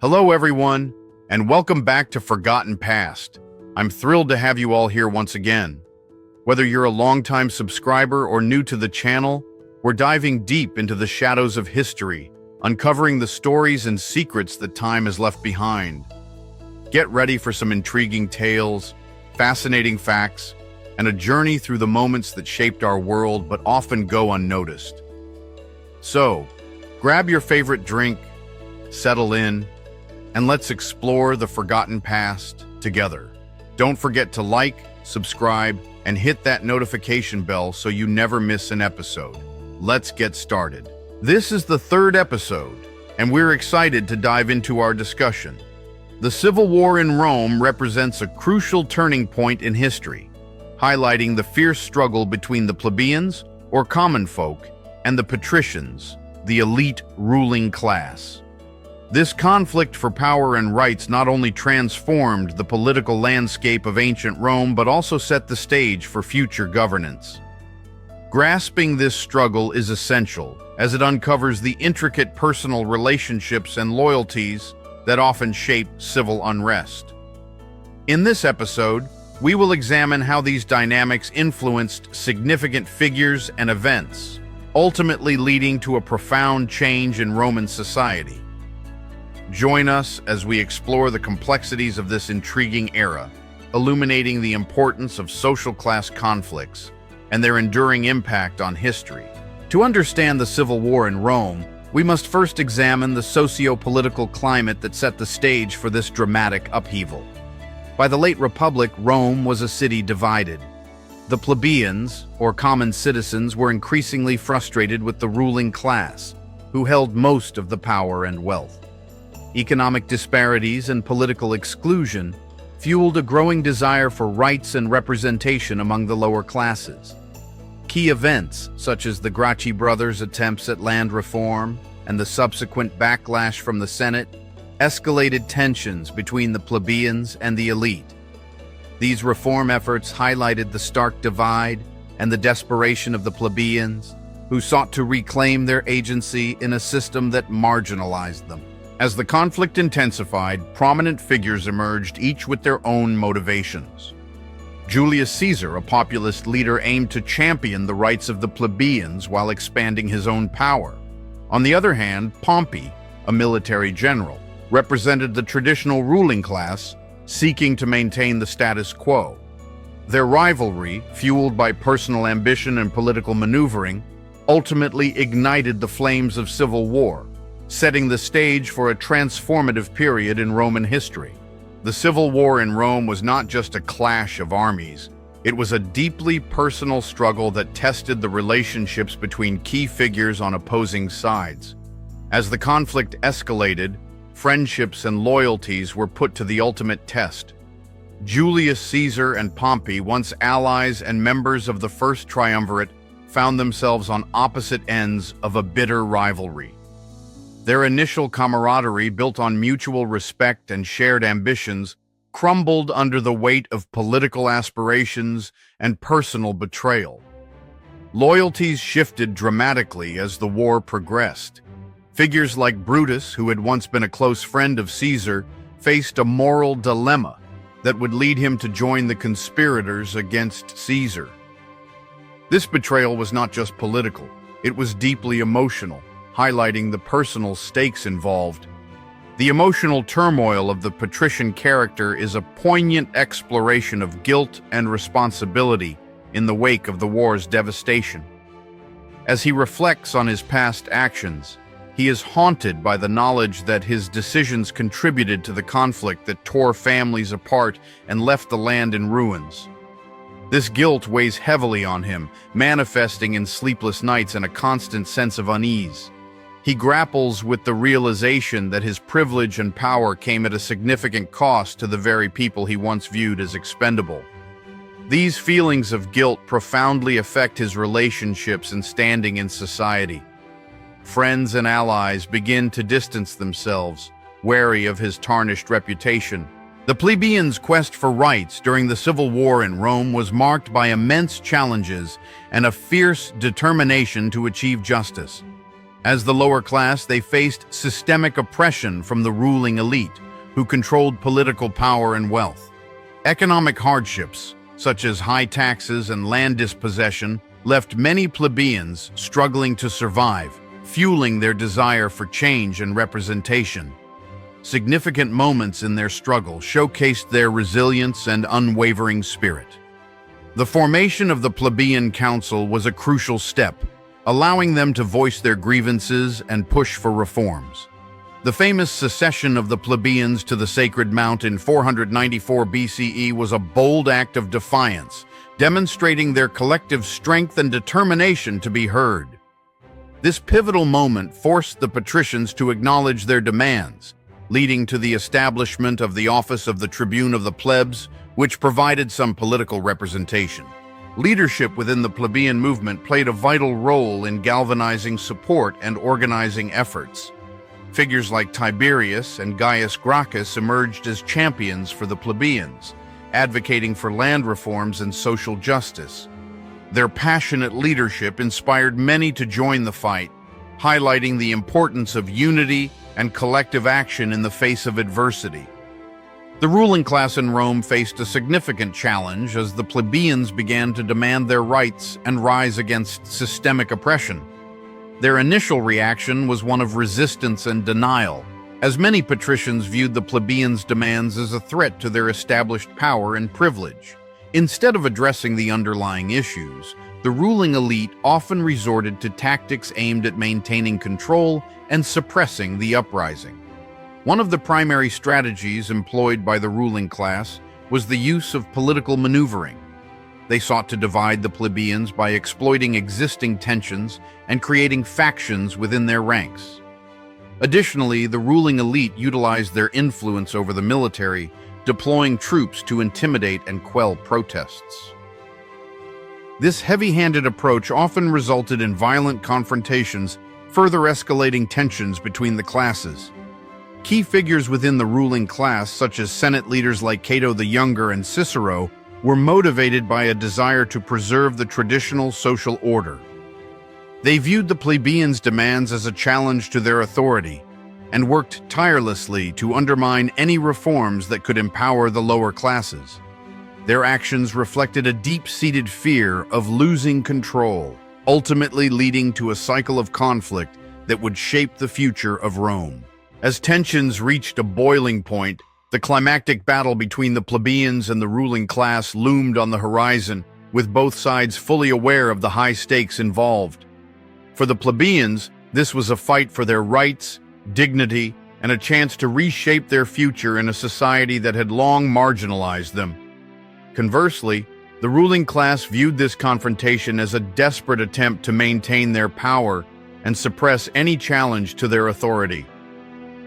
Hello, everyone, and welcome back to Forgotten Past. I'm thrilled to have you all here once again. Whether you're a longtime subscriber or new to the channel, we're diving deep into the shadows of history, uncovering the stories and secrets that time has left behind. Get ready for some intriguing tales, fascinating facts, and a journey through the moments that shaped our world but often go unnoticed. So, grab your favorite drink, settle in, and let's explore the forgotten past together. Don't forget to like, subscribe, and hit that notification bell so you never miss an episode. Let's get started. This is the third episode, and we're excited to dive into our discussion. The Civil War in Rome represents a crucial turning point in history, highlighting the fierce struggle between the plebeians, or common folk, and the patricians, the elite ruling class. This conflict for power and rights not only transformed the political landscape of ancient Rome, but also set the stage for future governance. Grasping this struggle is essential, as it uncovers the intricate personal relationships and loyalties that often shape civil unrest. In this episode, we will examine how these dynamics influenced significant figures and events, ultimately leading to a profound change in Roman society. Join us as we explore the complexities of this intriguing era, illuminating the importance of social class conflicts and their enduring impact on history. To understand the Civil War in Rome, we must first examine the socio-political climate that set the stage for this dramatic upheaval. By the late Republic, Rome was a city divided. The plebeians, or common citizens, were increasingly frustrated with the ruling class, who held most of the power and wealth. Economic disparities and political exclusion fueled a growing desire for rights and representation among the lower classes. Key events, such as the Gracchi brothers' attempts at land reform and the subsequent backlash from the Senate, escalated tensions between the plebeians and the elite. These reform efforts highlighted the stark divide and the desperation of the plebeians, who sought to reclaim their agency in a system that marginalized them. As the conflict intensified, prominent figures emerged, each with their own motivations. Julius Caesar, a populist leader, aimed to champion the rights of the plebeians while expanding his own power. On the other hand, Pompey, a military general, represented the traditional ruling class, seeking to maintain the status quo. Their rivalry, fueled by personal ambition and political maneuvering, ultimately ignited the flames of civil war, setting the stage for a transformative period in Roman history. The Civil War in Rome was not just a clash of armies. It was a deeply personal struggle that tested the relationships between key figures on opposing sides. As the conflict escalated, friendships and loyalties were put to the ultimate test. Julius Caesar and Pompey, once allies and members of the First Triumvirate, found themselves on opposite ends of a bitter rivalry. Their initial camaraderie, built on mutual respect and shared ambitions, crumbled under the weight of political aspirations and personal betrayal. Loyalties shifted dramatically as the war progressed. Figures like Brutus, who had once been a close friend of Caesar, faced a moral dilemma that would lead him to join the conspirators against Caesar. This betrayal was not just political, it was deeply emotional, highlighting the personal stakes involved. The emotional turmoil of the patrician character is a poignant exploration of guilt and responsibility in the wake of the war's devastation. As he reflects on his past actions, he is haunted by the knowledge that his decisions contributed to the conflict that tore families apart and left the land in ruins. This guilt weighs heavily on him, manifesting in sleepless nights and a constant sense of unease. He grapples with the realization that his privilege and power came at a significant cost to the very people he once viewed as expendable. These feelings of guilt profoundly affect his relationships and standing in society. Friends and allies begin to distance themselves, wary of his tarnished reputation. The plebeians' quest for rights during the Civil War in Rome was marked by immense challenges and a fierce determination to achieve justice. As the lower class, they faced systemic oppression from the ruling elite, who controlled political power and wealth. Economic hardships, such as high taxes and land dispossession, left many plebeians struggling to survive, fueling their desire for change and representation. Significant moments in their struggle showcased their resilience and unwavering spirit. The formation of the plebeian council was a crucial step, allowing them to voice their grievances and push for reforms. The famous secession of the plebeians to the Sacred Mount in 494 BCE was a bold act of defiance, demonstrating their collective strength and determination to be heard. This pivotal moment forced the patricians to acknowledge their demands, leading to the establishment of the office of the Tribune of the Plebs, which provided some political representation. Leadership within the plebeian movement played a vital role in galvanizing support and organizing efforts. Figures like Tiberius and Gaius Gracchus emerged as champions for the plebeians, advocating for land reforms and social justice. Their passionate leadership inspired many to join the fight, highlighting the importance of unity and collective action in the face of adversity. The ruling class in Rome faced a significant challenge as the plebeians began to demand their rights and rise against systemic oppression. Their initial reaction was one of resistance and denial, as many patricians viewed the plebeians' demands as a threat to their established power and privilege. Instead of addressing the underlying issues, the ruling elite often resorted to tactics aimed at maintaining control and suppressing the uprising. One of the primary strategies employed by the ruling class was the use of political maneuvering. They sought to divide the plebeians by exploiting existing tensions and creating factions within their ranks. Additionally, the ruling elite utilized their influence over the military, deploying troops to intimidate and quell protests. This heavy-handed approach often resulted in violent confrontations, further escalating tensions between the classes. Key figures within the ruling class, such as Senate leaders like Cato the Younger and Cicero, were motivated by a desire to preserve the traditional social order. They viewed the plebeians' demands as a challenge to their authority and worked tirelessly to undermine any reforms that could empower the lower classes. Their actions reflected a deep-seated fear of losing control, ultimately leading to a cycle of conflict that would shape the future of Rome. As tensions reached a boiling point, the climactic battle between the plebeians and the ruling class loomed on the horizon, with both sides fully aware of the high stakes involved. For the plebeians, this was a fight for their rights, dignity, and a chance to reshape their future in a society that had long marginalized them. Conversely, the ruling class viewed this confrontation as a desperate attempt to maintain their power and suppress any challenge to their authority.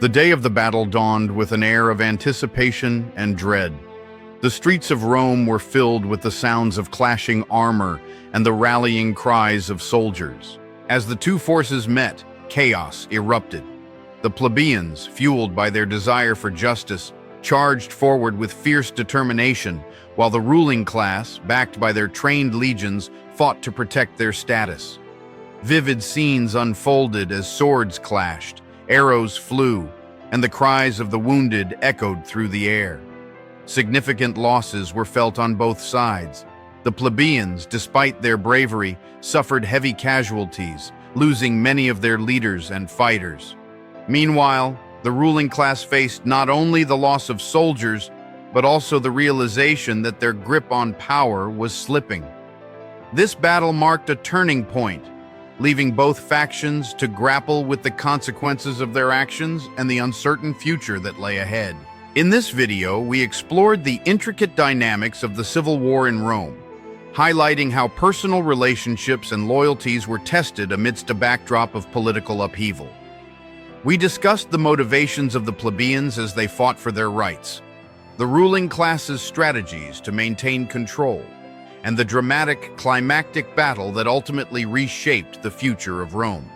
The day of the battle dawned with an air of anticipation and dread. The streets of Rome were filled with the sounds of clashing armor and the rallying cries of soldiers. As the two forces met, chaos erupted. The plebeians, fueled by their desire for justice, charged forward with fierce determination, while the ruling class, backed by their trained legions, fought to protect their status. Vivid scenes unfolded as swords clashed, arrows flew, and the cries of the wounded echoed through the air. Significant losses were felt on both sides. The plebeians, despite their bravery, suffered heavy casualties, losing many of their leaders and fighters. Meanwhile, the ruling class faced not only the loss of soldiers, but also the realization that their grip on power was slipping. This battle marked a turning point, leaving both factions to grapple with the consequences of their actions and the uncertain future that lay ahead. In this video, we explored the intricate dynamics of the civil war in Rome, highlighting how personal relationships and loyalties were tested amidst a backdrop of political upheaval. We discussed the motivations of the plebeians as they fought for their rights, the ruling class's strategies to maintain control, and the dramatic, climactic battle that ultimately reshaped the future of Rome.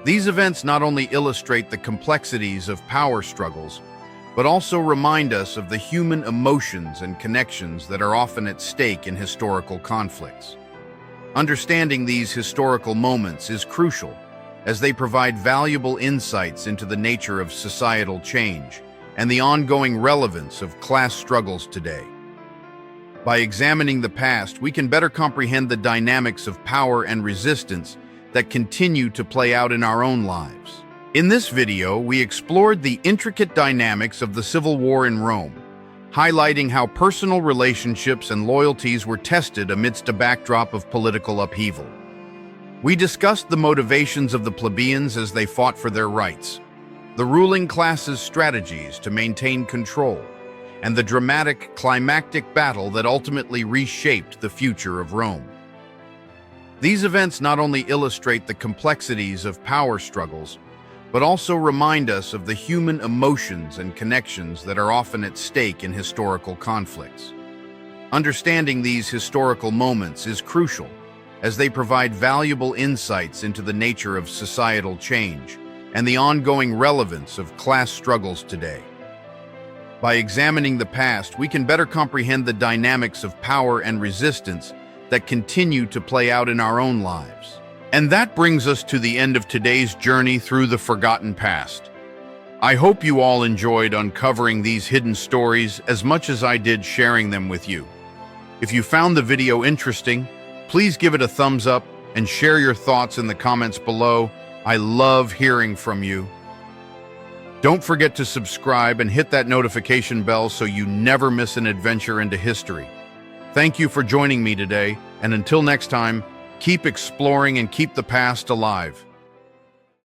These events not only illustrate the complexities of power struggles, but also remind us of the human emotions and connections that are often at stake in historical conflicts. Understanding these historical moments is crucial, as they provide valuable insights into the nature of societal change and the ongoing relevance of class struggles today. By examining the past, we can better comprehend the dynamics of power and resistance that continue to play out in our own lives. In this video, we explored the intricate dynamics of the Civil War in Rome, highlighting how personal relationships and loyalties were tested amidst a backdrop of political upheaval. We discussed the motivations of the plebeians as they fought for their rights, the ruling class's strategies to maintain control, and the dramatic, climactic battle that ultimately reshaped the future of Rome. These events not only illustrate the complexities of power struggles, but also remind us of the human emotions and connections that are often at stake in historical conflicts. Understanding these historical moments is crucial, as they provide valuable insights into the nature of societal change and the ongoing relevance of class struggles today. By examining the past, we can better comprehend the dynamics of power and resistance that continue to play out in our own lives. And that brings us to the end of today's journey through the forgotten past. I hope you all enjoyed uncovering these hidden stories as much as I did sharing them with you. If you found the video interesting, please give it a thumbs up and share your thoughts in the comments below. I love hearing from you. Don't forget to subscribe and hit that notification bell so you never miss an adventure into history. Thank you for joining me today, and until next time, keep exploring and keep the past alive.